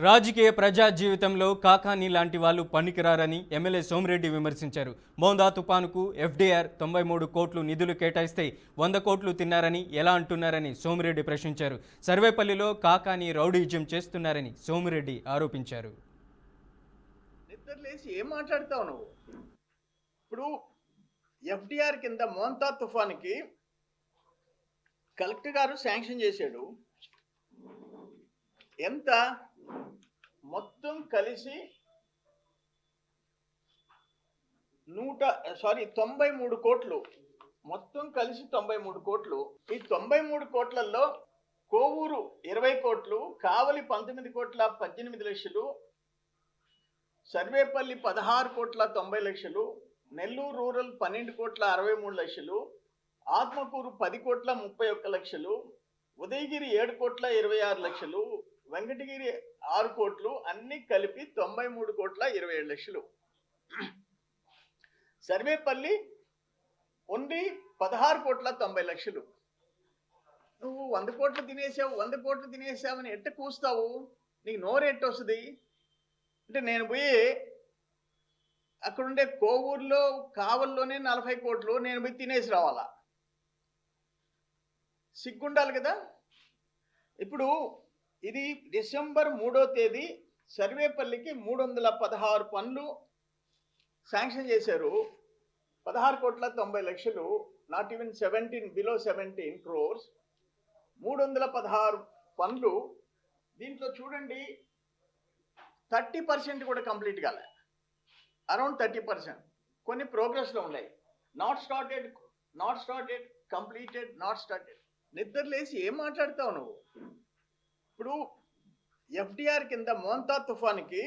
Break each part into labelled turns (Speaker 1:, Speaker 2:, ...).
Speaker 1: రాజకీయ ప్రజా జీవితంలో కాకాని లాంటి వాళ్ళు పనికిరారని ఎమ్మెల్యే సోమిరెడ్డి విమర్శించారు. మోందా తుపానుకు ఎఫ్డీఆర్ 93 కోట్లు నిధులు కేటాయిస్తే 100 కోట్లు తిన్నారని ఎలా అంటున్నారని సోమిరెడ్డి ప్రశ్నించారు. సర్వేపల్లిలో కాకాని రౌడీయిజం చేస్తున్నారని సోమిరెడ్డి ఆరోపించారు.
Speaker 2: నిద్రలేసి ఏం మాట్లాడతావు నువ్వు? ఇప్పుడు ఎఫ్డీఆర్ కింద మోంతా తుఫాన్కి కలెక్టర్ గారు శాంక్షన్ చేశాడు. ఎంత మొత్తం కలిసి 93 కోట్లు, మొత్తం కలిసి 93 కోట్లు. ఈ 93 కోట్లలో కోవూరు 20 కోట్లు, కావలి 19 కోట్ల 18 లక్షలు, సర్వేపల్లి 16 కోట్ల 90 లక్షలు, నెల్లూరు రూరల్ 12 కోట్ల 63 లక్షలు, ఆత్మకూరు 10 కోట్ల 31 లక్షలు, ఉదయగిరి 7 కోట్ల 26 లక్షలు, వెంకటగిరి 6 కోట్లు, అన్ని కలిపి 93 కోట్ల 27 లక్షలు. సర్వేపల్లి ఓన్లీ 16 కోట్ల 90 లక్షలు. నువ్వు 100 కోట్లు తినేసావు, 100 కోట్లు తినేసావని ఎట్ట కూస్తావు? నీకు నోరు ఎట్ట వస్తుంది? అంటే నేను పోయి అక్కడుండే కోవూరులో కావల్లోనే 40 కోట్లు నేను పోయి తినేసి రావాలా? సిగ్గుండాలి కదా. ఇప్పుడు ఇది డిసెంబర్ 3వ తేదీ సర్వేపల్లికి 316 పనులు శాంక్షన్ చేశారు. 16 కోట్ల 90 లక్షలు, నాట్ ఈవెన్ 17, బిలో 17 crores, 316 పనులు. దీంట్లో చూడండి 30% కూడా కంప్లీట్ కాలే, అరౌండ్ 30%. కొన్ని ప్రోగ్రెస్లో ఉన్నాయి. Not started, completed, not started. నిద్రలేసి ఏం మాట్లాడతావు నువ్వు? ఇప్పుడు ఎఫ్డీఆర్ కింద మోంతా తుఫాన్కి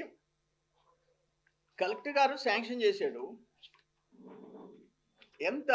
Speaker 2: కలెక్టర్ గారు శాంక్షన్ చేశాడు. ఎంత